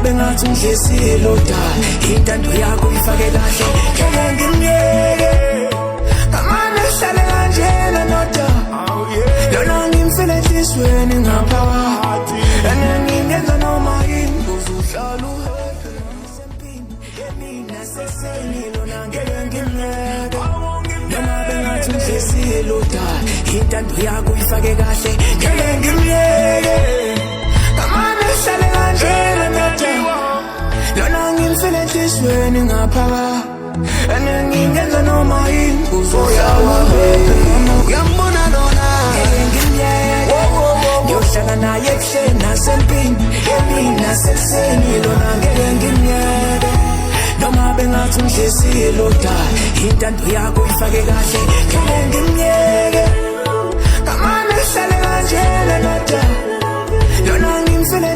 bengathi ungesilota intando yakho ifake kahle ngeke ngimyeke kamane hlale kanjena noda lona ngimfile enhlizweni ngaphakathi ngingenza noma yini uzuhlala uhedwa ngisempini yemina seseni lona ngeke ngimyeke noma bengathi ungesilota intando yakho ifake kahle ngeke ngimyeke kamane hlale kanjena noda lona ngimfile enhlizweni ngaphakathi ngingenza noma yini uzohlala uyambona lona ngeke ngimyeke ngiyohlala naye ebuhleni nasempini emini nasekuseni lona ngeke ngimyeke noma bengathi ungesilota intando yakho ifake kahle ngeke ngimyeke kamane hlale kanjena noda lona ngimfile